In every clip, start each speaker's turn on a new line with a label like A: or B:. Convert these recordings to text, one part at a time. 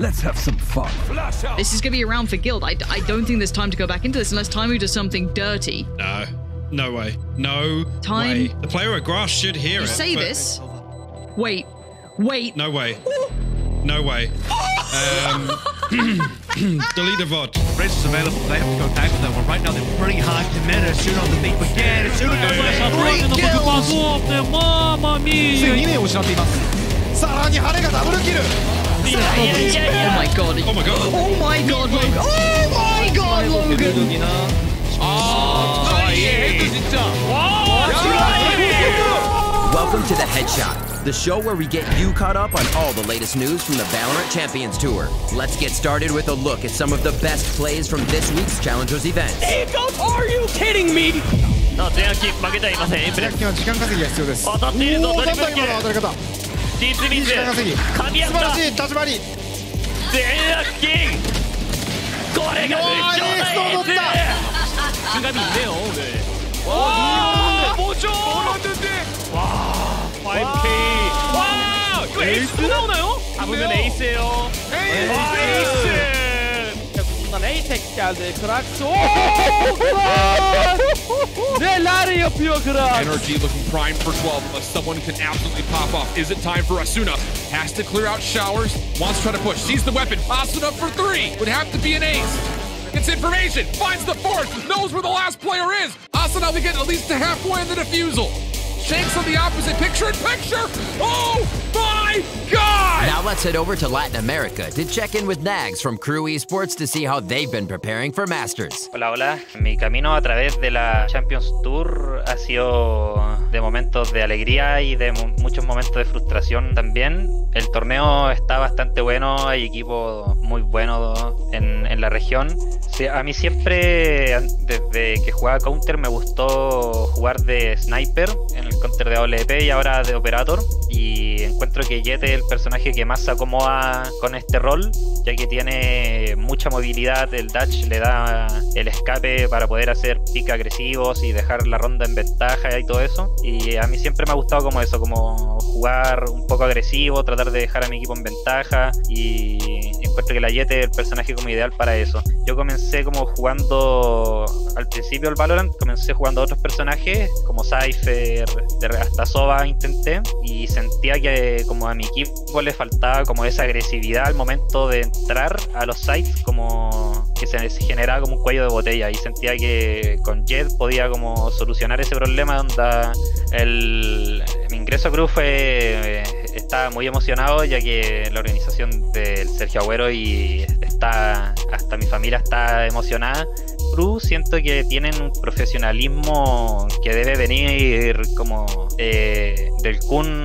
A: Let's have some fun.
B: This is going to be around for Guild. I don't think there's time to go back into this unless Taimu does something dirty.
C: No. No way. No way. The player at grass should hear it.
B: You say this. Wait. Wait.
C: No way. No way. Delete the VOD.
D: Race is available. They have to go back to that one. Right now, they're pretty hard to manage. Shoot on the beat again. Shoot on the beat.
E: mamma mia.
D: 2名を失っています。さらに羽根がダブルキル。
B: Oh my god.
C: Oh my god.
B: Oh my god, Logan. Oh my god, Logan.
F: Welcome to the Headshot, the show where we get you caught up on all the latest news from the VALORANT Champions Tour. Let's get started with a look at some of the best plays from this week's Challengers events.
E: Are you kidding me?
D: 前半キープ負けてはいません。エンプレス。時間稼ぎが必要です。当たっているぞ。ドリブルキル。当たり方。ディープミス。時間稼ぎ。噛み合った。素晴らしい立ち回り。全楽キン。これが決勝だ。중간이 있네요. 네. 와, 뭐죠? 와, 5K. 와, 이거 에이스 나오나요? 잡으면 에이스예요. 에이스. Bundan A-Tek geldi. Krax. Neler yapıyor Krax?
G: Energy looking primed for 12 unless someone can absolutely pop off. Is it time for Asuna? Has to clear out showers. Wants to try to push. Sees the weapon. Asuna for 3. Would have to be an ace. Gets information. Finds the fourth. Knows where the last player is. Asuna will get at least to halfway in the defusal. Shanks on the opposite picture-in-picture. Oh my God!
F: Now let's head over to Latin America to check in with Nagz from KRÜ Esports to see how they've been preparing for Masters.
H: Hola, hola. Mi camino a través de la Champions Tour ha sido de momentos de alegría y de muchos momentos de frustración también. El torneo está bastante bueno, hay equipos muy buenos en la región. Sí, a mí siempre, desde que jugaba Counter, me gustó jugar de Sniper en el Counter de AWP y ahora de Operator. Y encuentro que Jett es el personaje que más se acomoda con este rol, ya que tiene mucha movilidad, el dash le da el escape para poder hacer pick agresivos y dejar la ronda en ventaja y todo eso. Y a mí siempre me ha gustado como eso, como jugar un poco agresivo, tratar de dejar a mi equipo en ventaja, y encuentro que la Jett es el personaje como ideal para eso. Yo comencé como jugando al principio el Valorant, comencé jugando a otros personajes como Cypher, hasta Sova intenté, y sentía que como a mi equipo le faltaba como esa agresividad al momento de entrar a los sites, como que se generaba como un cuello de botella, y sentía que con Jett podía como solucionar ese problema donde mi ingreso a KRÜ estaba muy emocionado, ya que la organización del Sergio Agüero y hasta mi familia está emocionada. KRÜ siento que tienen un profesionalismo que debe venir como del Kun,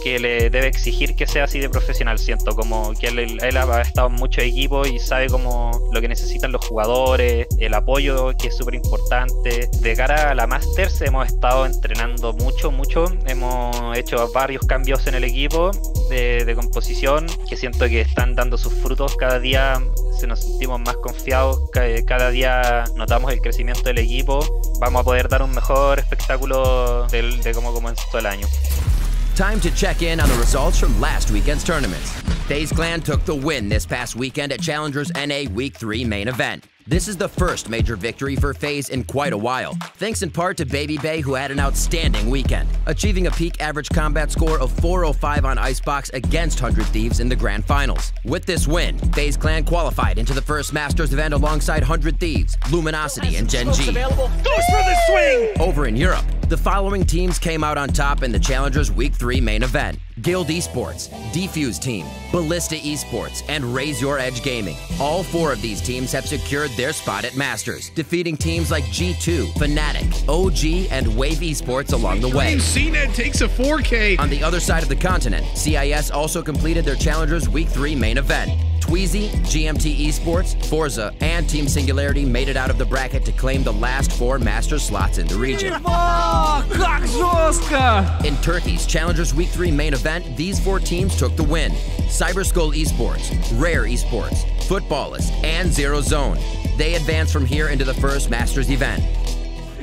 H: que le debe exigir que sea así de profesional. Siento como que él ha estado en muchos equipos y sabe como lo que necesitan los jugadores, el apoyo que es súper importante. De cara a la Masters hemos estado entrenando mucho, hemos hecho varios cambios en el equipo de composición que siento que están dando sus frutos. Cada día nos sentimos más confiados, cada día notamos el crecimiento del equipo. Vamos a poder dar un mejor espectáculo de cómo comenzó el año.
F: Time to check in on the results from last weekend's tournaments. FaZe Clan took the win this past weekend at Challengers NA Week 3 main event. This is the first major victory for FaZe in quite a while, thanks in part to Baby Bay, who had an outstanding weekend, achieving a peak average combat score of 405 on Icebox against 100 Thieves in the Grand Finals. With this win, FaZe Clan qualified into the first Masters event alongside 100 Thieves, Luminosity, and Gen G.
E: Goes for the swing!
F: Over in Europe, the following teams came out on top in the Challengers Week 3 main event: Guild Esports, Defuse Team, Ballista Esports, and Raise Your Edge Gaming. All 4 of these teams have secured their spot at Masters, defeating teams like G2, Fnatic, OG, and Wave Esports along the way.
G: CNET takes a 4K.
F: On the other side of the continent, CIS also completed their Challengers Week 3 main event. Tweezy, GMT Esports, Forza, and Team Singularity made it out of the bracket to claim the last 4 Masters slots in the region. In Turkey's Challengers Week 3 main event, these 4 teams took the win: Cyberskull Esports, Rare Esports, Footballist, and Zero Zone. They advanced from here into the first Masters event.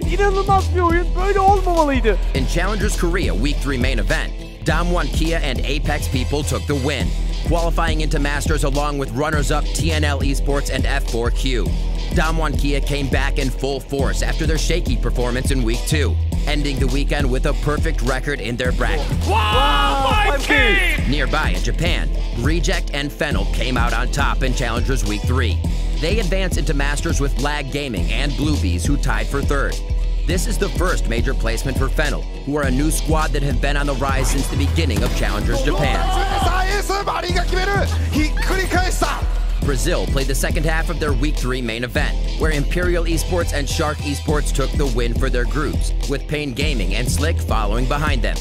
E: İnanılmaz bir oyun, böyle olmamalıydı.
F: In Challengers Korea Week 3 main event, Damwon Kia and Apex People took the win. qualifying into Masters along with runners-up TNL Esports and F4Q. Damwon Kia came back in full force after their shaky performance in Week 2, ending the weekend with a perfect record in their bracket.
D: Wow,
F: Nearby in Japan, Reject and Fennel came out on top in Challengers Week 3. They advanced into Masters with Lag Gaming and Bluebees, who tied for third. This is the first major placement for Fennel, who are a new squad that have been on the rise since the beginning of Challengers Japan. Brazil played the second half of their Week 3 main event, where Imperial Esports and Shark Esports took the win for their groups, with Pain Gaming and Slick following behind them.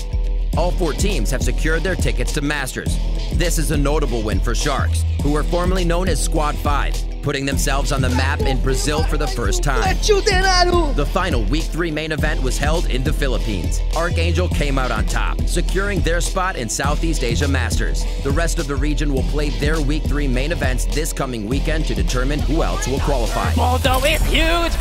F: All 4 teams have secured their tickets to Masters. This is a notable win for Sharks, who were formerly known as Squad 5, putting themselves on the map in Brazil for the first time. The final Week 3 main event was held in the Philippines. Archangel came out on top, securing their spot in Southeast Asia Masters. The rest of the region will play their Week 3 main events this coming weekend to determine who else will qualify.
D: Moldova is huge!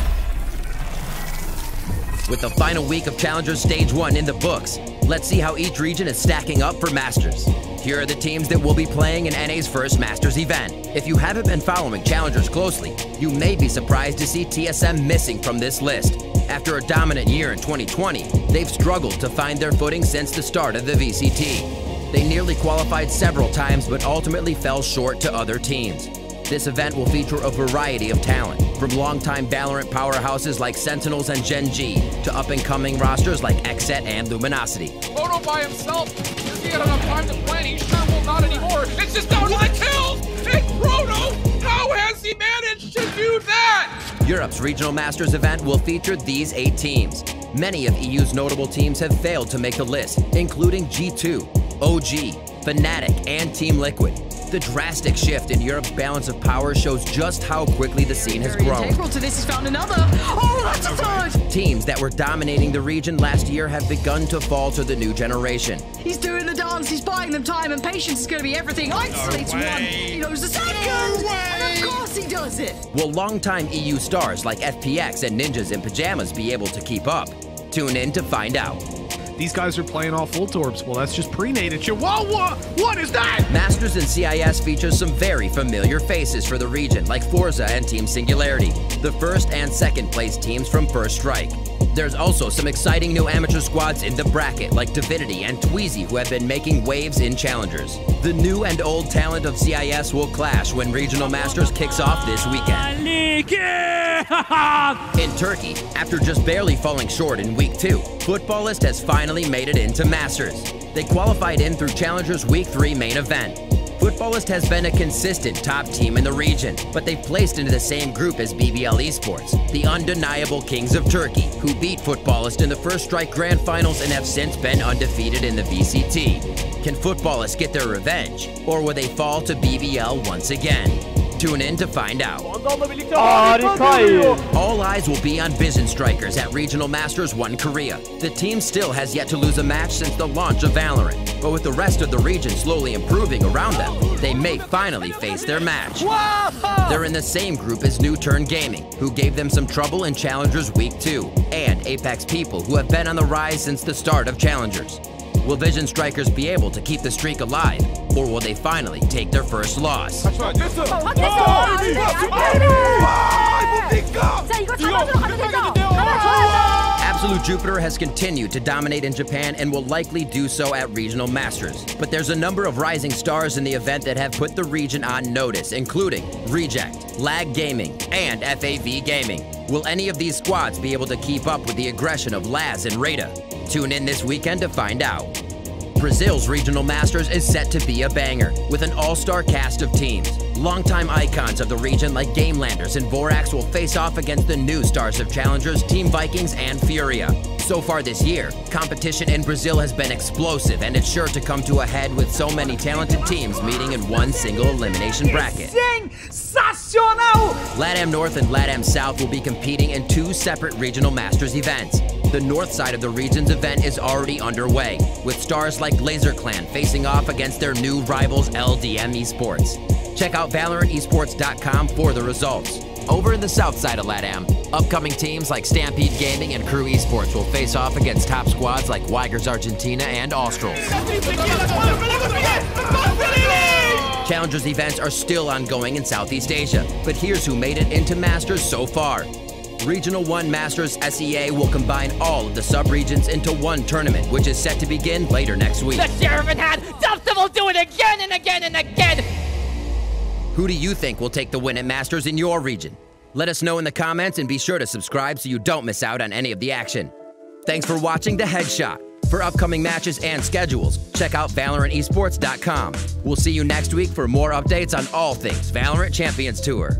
F: With the final week of Challengers Stage 1 in the books, let's see how each region is stacking up for Masters. Here are the teams that will be playing in NA's first Masters event. If you haven't been following Challengers closely, you may be surprised to see TSM missing from this list. After a dominant year in 2020, they've struggled to find their footing since the start of the VCT. They nearly qualified several times but ultimately fell short to other teams. This event will feature a variety of talent, from longtime Valorant powerhouses like Sentinels and Gen G, to up-and-coming rosters like Xset and Luminosity.
G: Photo by himself. Does he have enough time to plan? He sure will not anymore. It's just down to the kills! And Chrono, how has he managed to do that?
F: Europe's Regional Masters event will feature these 8 teams. Many of EU's notable teams have failed to make the list, including G2, OG, Fnatic, and Team Liquid. The drastic shift in Europe's balance of power shows just how quickly the scene has grown.
B: Integral to this, he's found another. Oh, that's a third!
F: Teams that were dominating the region last year have begun to fall to the new generation.
B: He's doing the dance, he's buying them time, and patience is going to be everything. Isolates one, he knows the second, and of course he does it!
F: Will longtime EU stars like FPX and Ninjas in Pajamas be able to keep up? Tune in to find out.
E: These guys are playing all full torbs. Well, that's just pre-nated shit. Whoa, what is that?
F: Masters in CIS features some very familiar faces for the region, like Forza and Team Singularity, the first and second place teams from First Strike. There's also some exciting new amateur squads in the bracket, like Divinity and Tweezy, who have been making waves in Challengers. The new and old talent of CIS will clash when Regional Masters kicks off this weekend. In Turkey, after just barely falling short in Week 2, Futbolist has finally made it into Masters. They qualified in through Challengers Week 3 main event. Futbolist has been a consistent top team in the region, but they've placed into the same group as BBL Esports, the undeniable kings of Turkey, who beat Futbolist in the First Strike Grand Finals and have since been undefeated in the VCT. Can Futbolist get their revenge, or will they fall to BBL once again? Tune in to find out. All eyes will be on Vision Strikers at Regional Masters 1 Korea. The team still has yet to lose a match since the launch of Valorant, but with the rest of the region slowly improving around them, they may finally face their match. They're in the same group as New Turn Gaming, who gave them some trouble in Challengers Week 2, and Apex People, who have been on the rise since the start of Challengers. Will Vision Strikers be able to keep the streak alive, or will they finally take their first loss? Absolute Jupiter has continued to dominate in Japan and will likely do so at Regional Masters. But there's a number of rising stars in the event that have put the region on notice, including Reject, Lag Gaming, and FAV Gaming. Will any of these squads be able to keep up with the aggression of Laz and Rada? Tune in this weekend to find out. Brazil's Regional Masters is set to be a banger, with an all-star cast of teams. Longtime icons of the region like Gamelanders and Vorax will face off against the new stars of Challengers, Team Vikings and Furia. So far this year, competition in Brazil has been explosive, and it's sure to come to a head with so many talented teams meeting in one single elimination bracket. LATAM North and LATAM South will be competing in 2 separate Regional Masters events. The north side of the region's event is already underway, with stars like LaserClan facing off against their new rivals LDM Esports. Check out VALORANTesports.com for the results. Over in the south side of LATAM, upcoming teams like Stampede Gaming and KRÜ Esports will face off against top squads like Weiger's Argentina and Australs. Challengers events are still ongoing in Southeast Asia, but here's who made it into Masters so far. Regional 1 Masters SEA will combine all of the sub-regions into one tournament, which is set to begin later next week.
A: The Sheriff had Dustin will do it again and again and again!
F: Who do you think will take the win at Masters in your region? Let us know in the comments and be sure to subscribe so you don't miss out on any of the action. Thanks for watching The Headshot. For upcoming matches and schedules, check out VALORANTesports.com. We'll see you next week for more updates on all things Valorant Champions Tour.